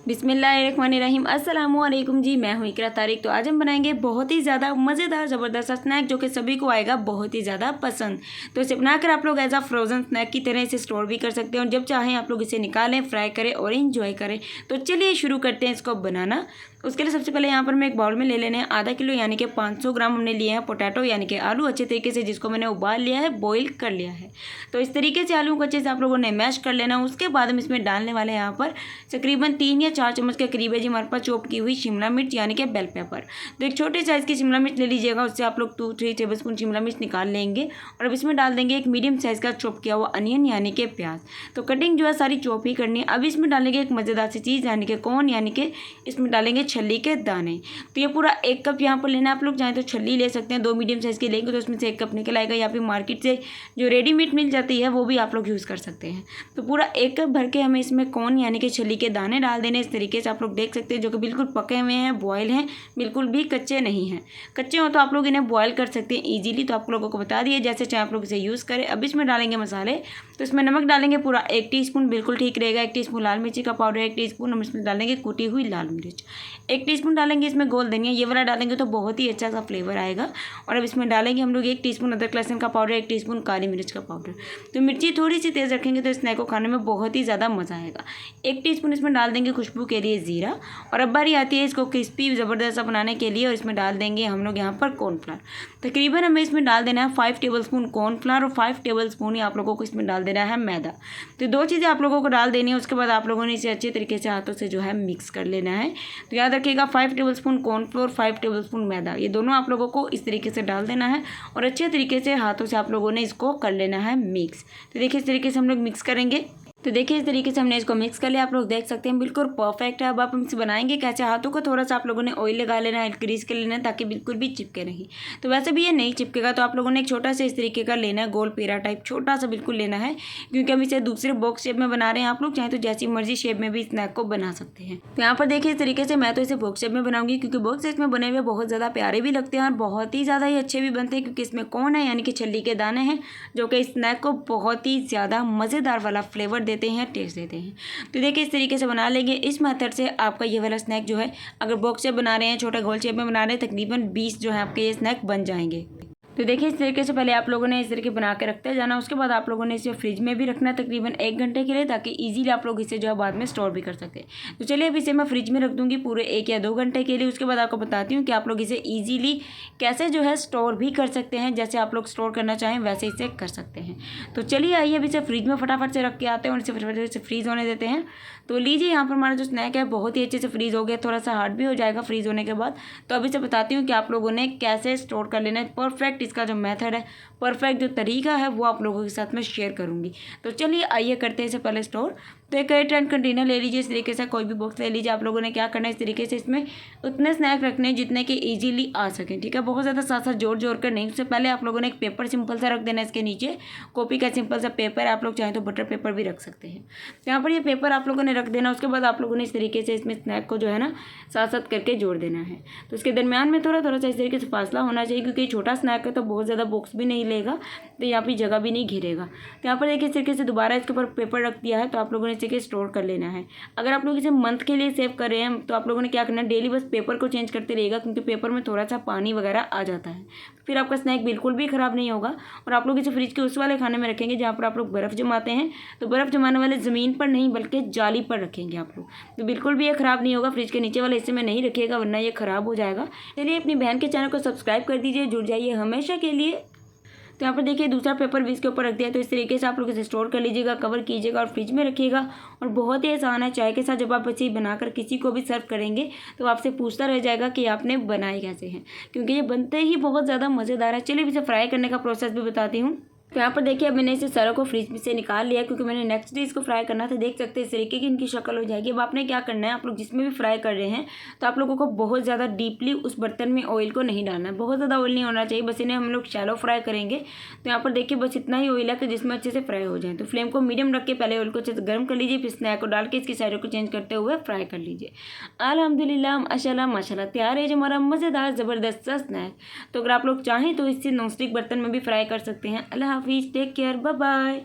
बिस्मिल्लाहिर्रहमानिर्रहीम अस्सलामुअलैकुम जी, मैं हूँ इकरा तारिक। तो आज हम बनाएंगे बहुत ही ज़्यादा मज़ेदार ज़बरदस्त स्नैक जो कि सभी को आएगा बहुत ही ज़्यादा पसंद। तो इसे बनाकर आप लोग एज आ फ्रोज़न स्नैक की तरह इसे स्टोर भी कर सकते हैं और जब चाहें आप लोग इसे निकालें, फ्राई करें और इंजॉय करें। तो चलिए शुरू करते हैं इसको बनाना। उसके लिए सबसे पहले यहाँ पर मैं एक बाउल में ले लेने हैं आधा किलो यानी कि 500 ग्राम हमने लिए हैं पोटैटो यानी कि आलू, अच्छे तरीके से जिसको मैंने उबाल लिया है, बॉईल कर लिया है। तो इस तरीके से आलू को अच्छे से आप लोगों ने मैश कर लेना। उसके बाद हम इसमें डालने वाले हैं यहाँ पर तकरीबन 3 या 4 चम्मच के करीब है जी हमारे पास चॉप की हुई शिमला मिर्च यानी कि बेल पेपर। तो एक छोटे साइज़ की शिमला मिर्च ले लीजिएगा, उससे आप लोग 2-3 टेबल स्पून शिमला मिर्च निकाल लेंगे। और अब इसमें डाल देंगे एक मीडियम साइज़ का चॉप किया हुआ अनियन यानी कि प्याज। तो कटिंग जो है सारी चॉप ही करनी है। अब इसमें डालेंगे एक मज़ेदार सी चीज़ यानी कि कॉर्न, यानी कि इसमें डालेंगे छल्ली के दाने। तो ये पूरा 1 कप यहाँ पर लेना है। आप लोग चाहें तो छल्ली ले सकते हैं, 2 मीडियम साइज़ के लेंगे तो उसमें से 1 कप निकल आएगा, या फिर मार्केट से जो रेडीमेड मिल जाती है वो भी आप लोग यूज़ कर सकते हैं। तो पूरा 1 कप भर के हमें इसमें कॉर्न यानी कि छल्ली के दाने डाल देने। इस तरीके से आप लोग देख सकते हैं, जो कि बिल्कुल पके हुए हैं, बॉयल हैं, बिल्कुल भी कच्चे नहीं हैं। कच्चे हो तो आप लोग इन्हें बॉयल कर सकते हैं ईजिली। तो आप लोगों को बता दिए जैसे चाहे आप लोग इसे यूज़ करें। अब इसमें डालेंगे मसाले। तो इसमें नमक डालेंगे पूरा 1 टीस्पून, बिल्कुल ठीक रहेगा। 1 टीस्पून लाल मिर्ची का पाउडर, 1 टीस्पून हम इसमें डालेंगे कूटी हुई लाल मिर्च, 1 टीस्पून डालेंगे इसमें गोल धनिया, ये वाला डालेंगे तो बहुत ही अच्छा सा फ्लेवर आएगा। और अब इसमें डालेंगे हम लोग 1 टीस्पून अदरक लहसुन का पाउडर, 1 टीस्पून काली मिर्च का पाउडर। तो मिर्ची थोड़ी सी तेज़ रखेंगे तो स्नैक को खाने में बहुत ही ज़्यादा मज़ा आएगा। 1 टीस्पून इसमें डाल देंगे खुशबू के लिए ज़ीरा। और अब बारी आती है इसको क्रिस्पी ज़बरदस्त सा बनाने के लिए, और इसमें डाल देंगे हम लोग यहाँ पर कॉर्नफ्लावर। तकरीबन हमें इसमें डाल देना है 5 टेबल स्पून कॉर्नफ्लावर और 5 टेबल स्पून ही आप लोगों को इसमें डाल देना है मैदा। तो 2 चीज़ें आप लोगों को डाल देनी है। उसके बाद आप लोगों ने इसे अच्छे तरीके से हाथों से जो है मिक्स कर लेना है। तो याद रखिएगा 5 tablespoon cornflour, 5 tablespoon मैदा, ये दोनों आप लोगों को इस तरीके से डाल देना है और अच्छे तरीके से हाथों से आप लोगों ने इसको कर लेना है मिक्स। तो देखिए इस तरीके से हम लोग मिक्स करेंगे। तो देखिए इस तरीके से हमने इसको मिक्स कर लिया, आप लोग देख सकते हैं बिल्कुल परफेक्ट है। अब आप इसे बनाएंगे कैसे, हाथों को थोड़ा सा आप लोगों ने ऑयल लगा लेना है, ग्रीस कर लेना है ताकि बिल्कुल भी चिपके नहीं। तो वैसे भी ये नहीं चिपकेगा, तो आप लोगों ने एक छोटा सा इस तरीके का लेना है, गोल पेड़ा टाइप छोटा सा बिल्कुल लेना है, क्योंकि हम इसे दूसरे बॉक्स शेप में बना रहे हैं। आप लोग चाहें तो जैसी मर्जी शेप में भी स्नैक को बना सकते हैं। तो यहाँ पर देखिए इस तरीके से मैं तो इसे बॉक्स शेप में बनाऊंगी, क्योंकि बॉक्स शेप में बने हुए बहुत ज़्यादा प्यारे भी लगते हैं और बहुत ही ज़्यादा ही अच्छे भी बनते हैं, क्योंकि इसमें कॉर्न है यानी कि छल्ली के दाने हैं, जो कि स्नैक को बहुत ही ज़्यादा मज़ेदार वाला फ्लेवर देते हैं, टेस्ट देते हैं। तो देखिए इस तरीके से बना लेंगे। इस मेथड से आपका ये वाला स्नैक जो है, अगर बॉक्स शेप बना रहे हैं, छोटा गोल शेप में बना रहे हैं, तकरीबन 20 जो है आपके ये स्नैक बन जाएंगे। तो देखिए इस तरीके से पहले आप लोगों ने इस तरीके बना के रखते जाना। उसके बाद आप लोगों ने इसे फ्रिज में भी रखना तकरीबन 1 घंटे के लिए, ताकि इजीली आप लोग इसे जो है बाद में स्टोर भी कर सकें। तो चलिए अब इसे मैं फ्रिज में रख दूंगी पूरे 1 या 2 घंटे के लिए। उसके बाद आपको बताती हूँ कि आप लोग इसे ईजिली कैसे जो है स्टोर भी कर सकते हैं। जैसे आप लोग स्टोर करना चाहें वैसे इसे कर सकते हैं। तो चलिए आइए अब इसे फ्रिज में फटाफट से रख के आते हैं और इसे फटाफट से फ्रीज़ होने देते हैं। तो लीजिए यहाँ पर हमारा जो स्नैक है बहुत ही अच्छे से फ्रीज़ हो गया, थोड़ा सा हार्ड भी हो जाएगा फ्रीज़ होने के बाद। तो अभी से बताती हूँ कि आप लोगों ने कैसे स्टोर कर लेना है। परफेक्ट इसका जो मेथड है, परफेक्ट जो तरीका है वो आप लोगों के साथ में शेयर करूँगी। तो चलिए आइए करते हैं इसे पहले स्टोर। तो एक एयरटाइट कंटेनर ले लीजिए, इस तरीके से कोई भी बॉक्स ले लीजिए। आप लोगों ने क्या करना है, इस तरीके से इसमें उतने स्नैक रखने हैं जितने कि इजीली आ सकें, ठीक है। बहुत ज़्यादा साथ साथ जोड़ कर नहीं। उससे पहले आप लोगों ने एक पेपर सिंपल सा रख देना है इसके नीचे, कॉपी का सिंपल सा पेपर। आप लोग चाहें तो बटर पेपर भी रख सकते हैं। तो यहाँ पर ये पेपर आप लोगों ने रख देना। उसके बाद आप लोगों ने इस तरीके से इसमें स्नैक को जो है ना साथ साथ करके जोड़ देना है। तो इसके दरमियान में थोड़ा थोड़ा सा इस तरीके से फासला होना चाहिए, क्योंकि छोटा स्नैक है तो बहुत ज़्यादा बॉक्स भी नहीं लेगा, तो यहाँ पर जगह भी नहीं घेरेगा। तो यहाँ पर देखिए इस तरीके से दोबारा इसके ऊपर पेपर रख दिया है। तो आप लोगों ने इसे स्टोर कर लेना है। अगर आप लोग इसे मंथ के लिए सेव कर रहे हैं तो आप लोगों ने क्या करना है, डेली बस पेपर को चेंज करते रहिएगा, क्योंकि पेपर में थोड़ा सा पानी वगैरह आ जाता है। फिर आपका स्नैक बिल्कुल भी ख़राब नहीं होगा। और आप लोग इसे फ्रिज के उस वाले खाने में रखेंगे जहाँ पर आप लोग बर्फ़ जमाते हैं, तो बर्फ़ जमाने वाले ज़मीन पर नहीं बल्कि जाली पर रखेंगे आप लोग, तो बिल्कुल भी ये ख़राब नहीं होगा। फ्रिज के नीचे वाले हिस्से में नहीं रखिएगा, वरना ये ख़राब हो जाएगा। चलिए अपनी बहन के चैनल को सब्सक्राइब कर दीजिए, जुड़ जाइए हमेशा के लिए। तो यहाँ पर देखिए दूसरा पेपर भी इसके ऊपर रख दिया। तो इस तरीके से आप लोग इसे स्टोर कर लीजिएगा, कवर कीजिएगा और फ्रिज में रखिएगा। और बहुत ही आसान है, चाय के साथ जब आप बच्चे बनाकर किसी को भी सर्व करेंगे तो आपसे पूछता रह जाएगा कि आपने बनाए कैसे हैं, क्योंकि ये बनते ही बहुत ज़्यादा मज़ेदार है। चलिए इसे फ्राई करने का प्रोसेस भी बताती हूँ। तो यहाँ पर देखिए अब मैंने इसे सारों को फ्रिज में से निकाल लिया, क्योंकि मैंने नेक्स्ट डे इसको फ्राई करना था। देख सकते हैं इस तरीके की इनकी शक्ल हो जाएगी। अब आपने क्या करना है, आप लोग जिसमें भी फ्राई कर रहे हैं तो आप लोगों को बहुत ज़्यादा डीपली उस बर्तन में ऑयल को नहीं डालना है, बहुत ज़्यादा ऑयल नहीं होना चाहिए। बस इन्हें हम लोग शैलो फ्राई करेंगे। तो यहाँ पर देखिए बस इतना ही ऑयल है कि जिसमें अच्छे से फ्राई हो जाए। तो फ्लेम को मीडियम रख के पहले ऑयल को अच्छे से गर्म कर लीजिए, फिर स्नैक को डाल के इसकी साइडों को चेंज करते हुए फ्राई कर लीजिए। अल्हम्दुलिल्लाह माशाल्लाह माशाल्लाह तैयार है जो हमारा मज़ेदार ज़बरदस्त स्नैक। तो अगर आप लोग चाहें तो इससे नॉन स्टिक बर्तन में भी फ्राई कर सकते हैं। अल्लाह हाफिज़, टेक केयर, बाय बाय।